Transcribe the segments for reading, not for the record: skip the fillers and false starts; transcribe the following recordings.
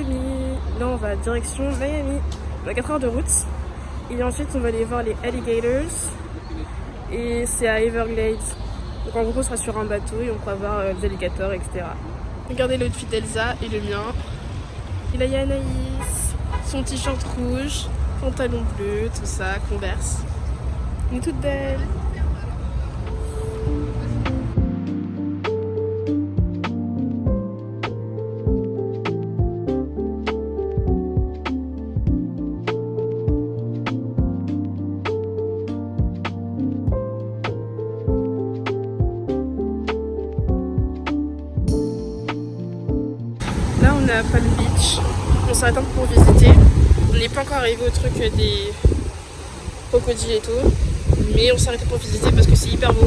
demi. Là on va direction Miami. On a 4 heures de route. Et ensuite on va aller voir les alligators. Et c'est à Everglades. Donc en gros on sera sur un bateau et on pourra voir les alligators, etc. Regardez l'outfit d'Elsa et le mien. Et là il y a Anaïs, son t-shirt rouge, pantalon bleu, tout ça, Converse. On est toutes belles. Là on est à Palm Beach, on s'arrête un peu pour visiter. On n'est pas encore arrivé au truc des crocodiles et tout, mais on s'est arrêté pour visiter parce que c'est hyper beau.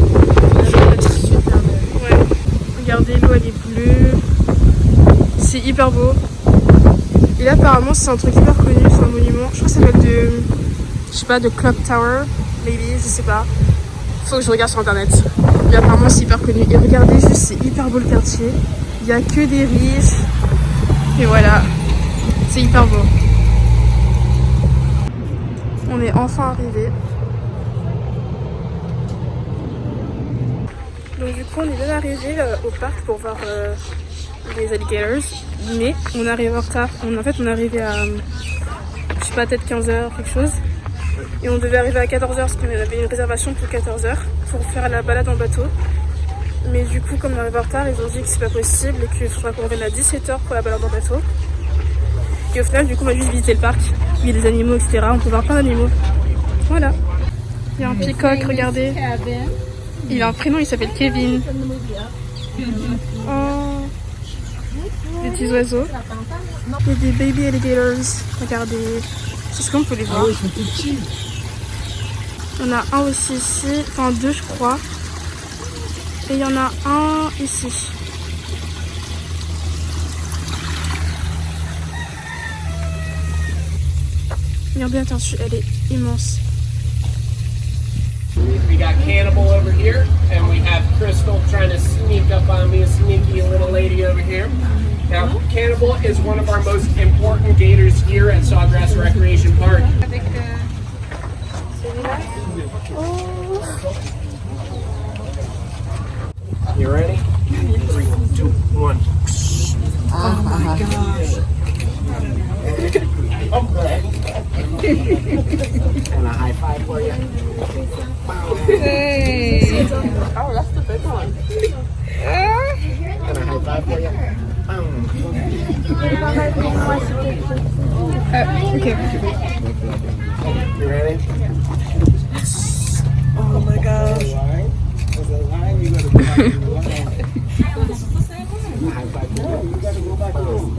Ouais. Regardez, l'eau elle est bleue, c'est hyper beau. Et là apparemment c'est un truc hyper connu, c'est un monument, je crois que ça s'appelle je sais pas, de Clock Tower, maybe, je sais pas. Faut que je regarde sur internet. Mais apparemment c'est hyper connu. Et regardez juste, c'est hyper beau le quartier. Il n'y a que des riches. Et voilà, c'est hyper beau. On est enfin arrivé. Donc du coup on est bien arrivé au parc pour voir les alligators. Mais on arrive en retard. En fait on est arrivé à, je sais pas, peut-être 15h quelque chose. Et on devait arriver à 14h parce qu'on avait une réservation pour 14h pour faire la balade en bateau. Mais du coup comme on arrive en retard, ils ont dit que c'est pas possible et qu'il faudra qu'on revienne à 17h pour la balade en bateau. Et au final du coup on va juste visiter le parc. Il y a des animaux, etc. On peut voir plein d'animaux. Voilà. Il y a un peacock, regardez. Il a un prénom, il s'appelle Kevin. Oh, des petits oiseaux. Il y a des baby alligators. Regardez. Est-ce qu'on peut les voir? Ah oui, ils sont tout petits. Il y en a un aussi ici, enfin deux je crois. Et il y en a un ici. Regardez, attention, elle est immense. We got Cannibal over here, and we have Crystal trying to sneak up on me, a sneaky little lady over here. Now, Cannibal is one of our most important gators here at Sawgrass Recreation Park. You ready? 3, 2, 1. Oh my gosh. And a high five for you. Hey! Oh, that's the big one. And a high five for you. Okay. You ready? Oh my gosh. High five for you. You gotta go back home.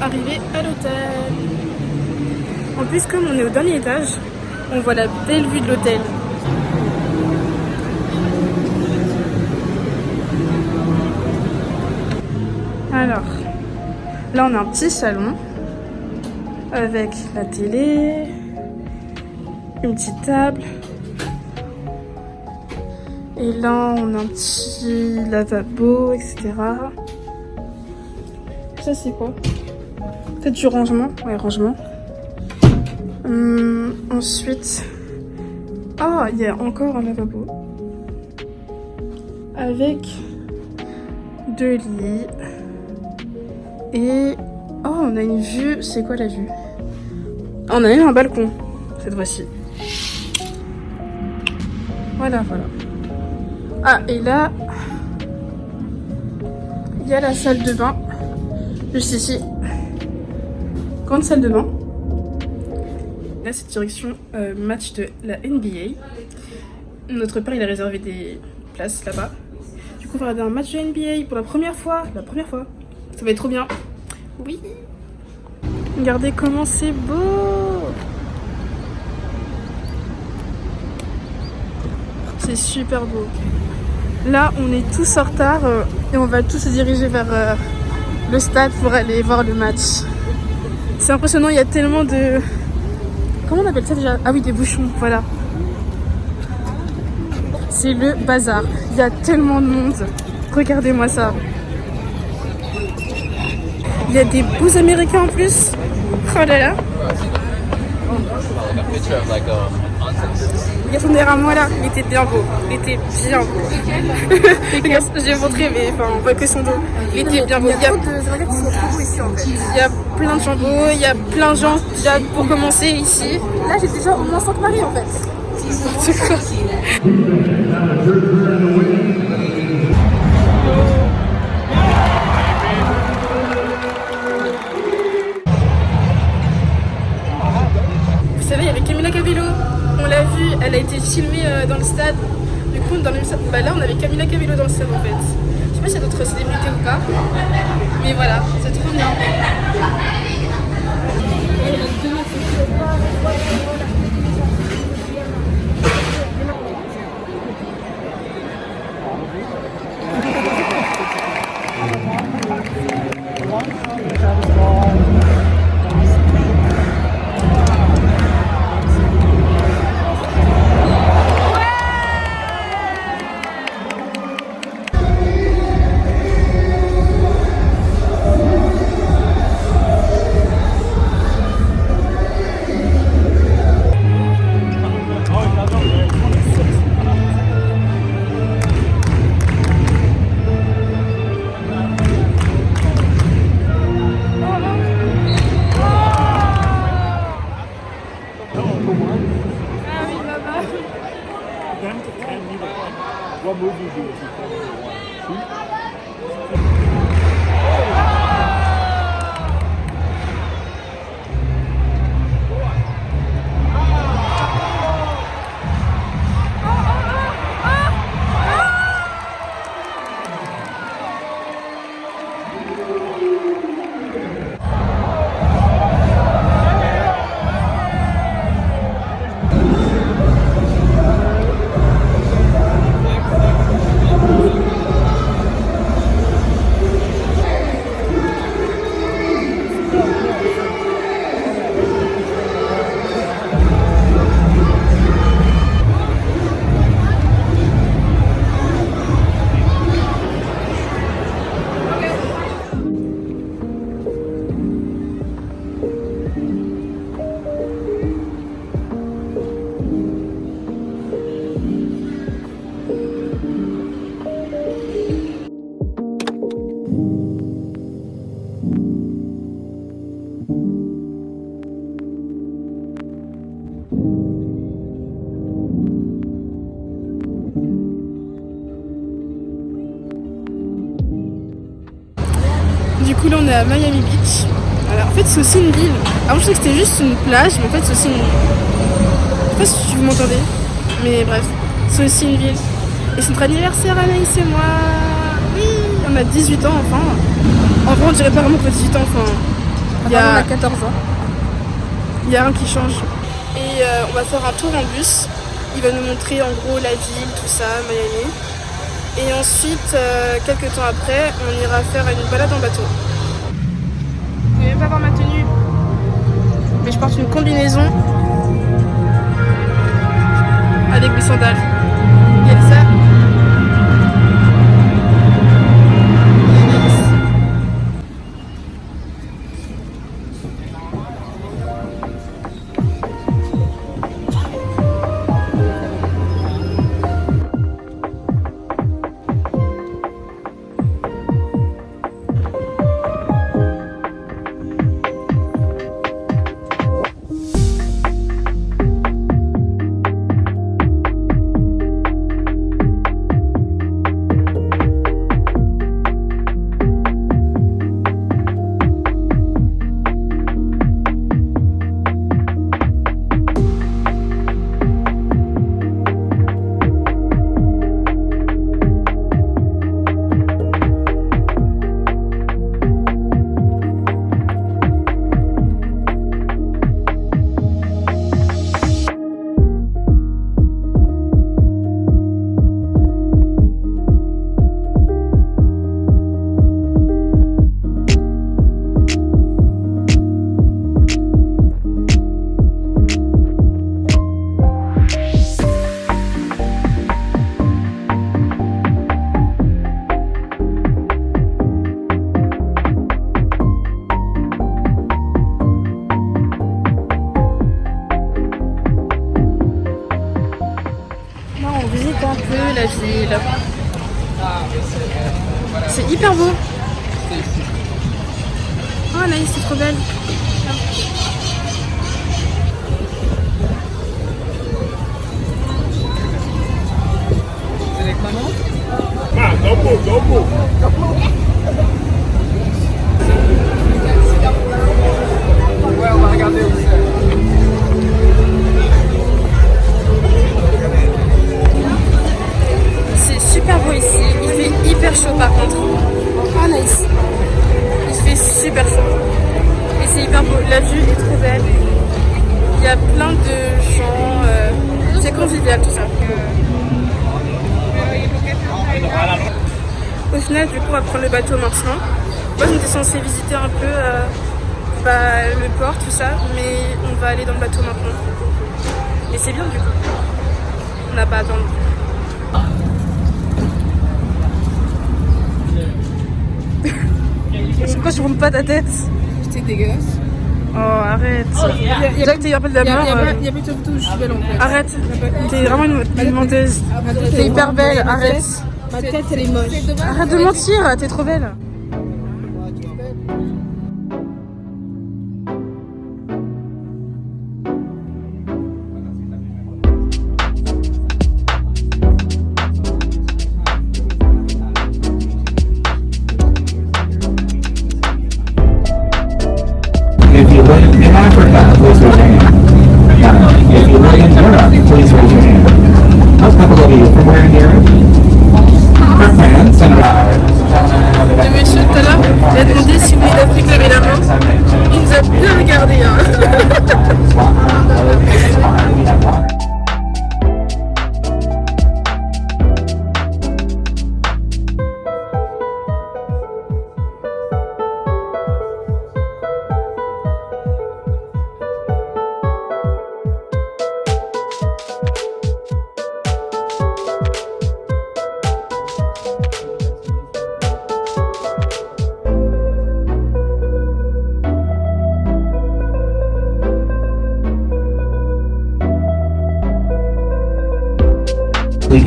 Arrivé à l'hôtel. En plus, comme on est au dernier étage, on voit la belle vue de l'hôtel. Alors, là on a un petit salon avec la télé, une petite table Et là, on a un petit lavabo, etc. Ça, c'est quoi? Peut-être du rangement. Ouais, rangement. Ensuite... Ah, il y a encore un lavabo. Avec 2 lits. Et... Oh, on a une vue. C'est quoi la vue? Ah, on a même un balcon, cette fois-ci. Voilà, voilà. Ah, et là... Il y a la salle de bain. Juste ici. Grande salle de bain. Là, c'est direction match de la NBA. Notre père, il a réservé des places là-bas. Du coup, on va regarder un match de NBA pour la première fois. La première fois. Ça va être trop bien. Oui. Regardez comment c'est beau. C'est super beau. Là, on est tous en retard et on va tous se diriger vers le stade pour aller voir le match. C'est impressionnant, il y a tellement de... Comment on appelle ça déjà? Ah oui, des bouchons, voilà. C'est le bazar. Il y a tellement de monde. Regardez-moi ça. Il y a des beaux Américains en plus. Oh là là. Il y a son derrière moi là. Il était bien beau. Il était bien beau. Regarde, j'ai montré, mais enfin, on voit que son dos. Il était bien beau. Il y a trop de Américains qui sont trop beaux ici en fait. Il y a plein de jambos. Il y a plein de gens déjà pour commencer ici. Là, j'ai déjà au moins 5 maris en fait. C'est quoi? Vous savez, il y avait Camila Cabello. On l'a vue, elle a été filmée dans le stade. Du coup, dans le même stade, bah là, on avait Camila Cabello dans le stade en fait. Je sais pas s'il y a d'autres célébrités ou pas. Mais voilà, c'est trop bien. What movie do you think? Du coup là on est à Miami Beach. Alors, en fait c'est aussi une ville. Avant je pensais que c'était juste une plage, mais en fait c'est aussi une... Je sais pas si vous m'entendez, mais bref, c'est aussi une ville. Et c'est notre anniversaire Anaïs et moi. Oui, on a 18 ans enfin. Enfin on dirait pas vraiment qu'on a 18 ans enfin. Il y a... on a 14 ans. Il y a rien qui change. Et on va faire un tour en bus. Il va nous montrer en gros la ville, tout ça, Miami. Et ensuite, quelques temps après, on ira faire une balade en bateau. Vous pouvez même pas voir ma tenue. Mais je porte une combinaison avec des sandales. Regardez ça. la ville. C'est hyper beau. Oh Anaïs, c'est trop belle. C'est avec maman? Ah, double. Ouais, on va regarder aussi. C'est super beau ici. Il fait hyper chaud par contre. Oh Anaïs. Il fait super chaud. Et c'est hyper beau. La vue est trop belle. Il y a plein de gens. C'est convivial tout ça. Au final, du coup, on va prendre le bateau maintenant. Moi, on était censé visiter un peu le port, tout ça, mais on va aller dans le bateau maintenant. Et c'est bien du coup. On n'a pas attendu. C'est quoi, je monte pas ta tête? C'est dégueulasse. Oh, arrête. Déjà que t'es un peu de la mort. Il y a pas de photo où je suis belle en fait. Arrête. T'es vraiment une menteuse. T'es hyper belle, arrête. Ma tête elle est moche. Arrête de mentir, t'es trop belle. If you live in Africa, please raise your hand. If you live in Europe, please raise your hand. A couple of you from where in Europe? From France and Le monsieur tout à l'heure, il a demandé si vous venez d'Afrique évidemment. Il nous a bien regardé.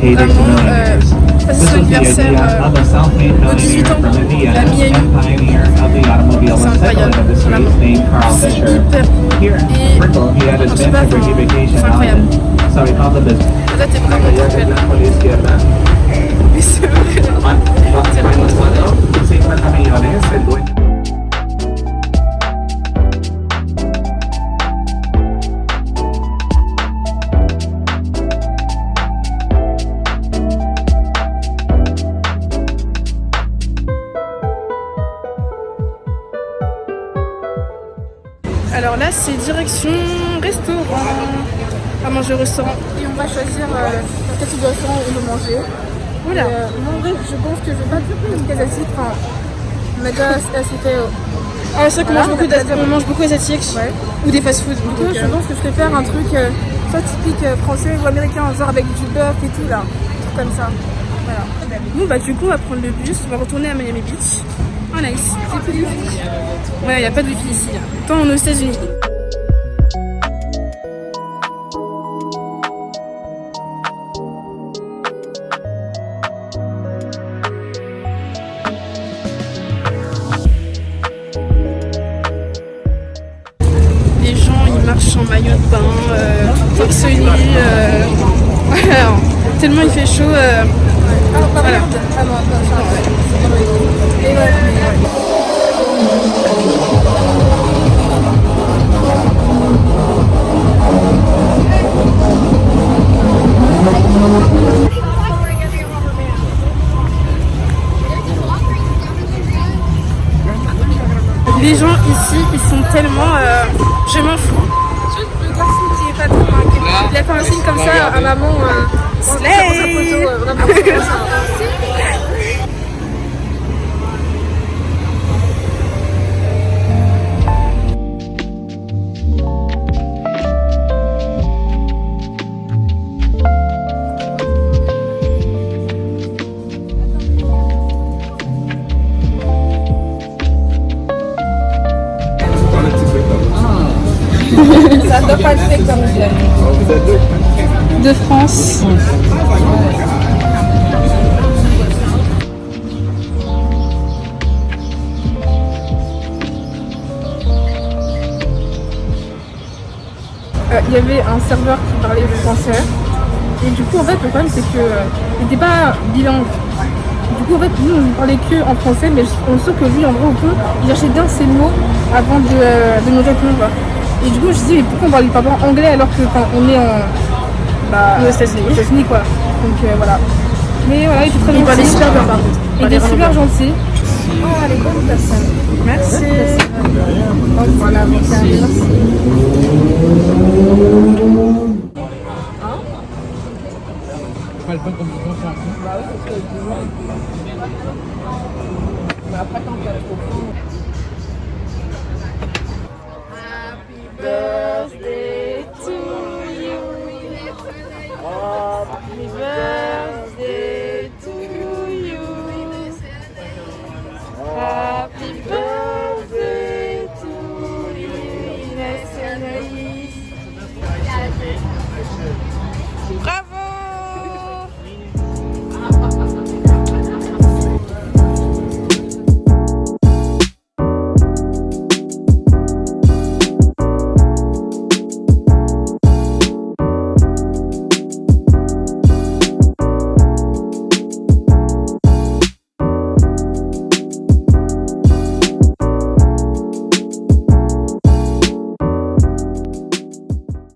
Vraiment, passer son anniversaire aux 18 ans, à Miami. C'est incroyable, vraiment. C'est hyper beau. Et quand tu vas, c'est incroyable. Là, t'es vraiment trop belle. Mais c'est vrai. C'est vraiment trop belle. Alors là, c'est direction restaurant. À manger au restaurant. Et on va choisir quel type de restaurant on veut manger. Voilà. Moi, en vrai, je pense que je vais pas faire une asiatique. Enfin, on a déjà assez fait. Ah, c'est vrai qu'on mange beaucoup asiatique. Ouais. Ou des fast-food. Du coup, je pense que je préfère un truc soit typique français ou américain, genre avec du bœuf et tout là. Un truc comme ça. Voilà. Bon, bah, du coup, on va prendre le bus. On va retourner à Miami Beach. Oh, nice. C'est plus wifi. Ouais, il n'y a pas de wifi ici. Tant on est aux États-Unis. Les gens, ils marchent en maillot de bain, torse nu. Voilà. Tellement il fait chaud. Voilà. Les gens ici, ils sont tellement... je m'en fous. Le garçon qui est pas trop... Il a fait un signe comme ça à maman. Slay. Ça doit pas être fait comme je l'aime. De France. il y avait un serveur qui parlait français. Et du coup, en fait, le problème, c'est qu'il n'était pas bilingue. Du coup, en fait, nous, on parlait que en français, mais on sait que lui, en vrai, au fond, il cherchait bien ses mots avant de nous répondre. Et du coup, je me suis dit, mais pourquoi on parle pas anglais alors que on est aux États-Unis, quoi. Donc voilà. Mais voilà, il était très gentil. Il parlait super bien, par contre. Il était super gentil. Oh, les bonnes personnes. Merci. Voilà, merci. Après, quand tu as trop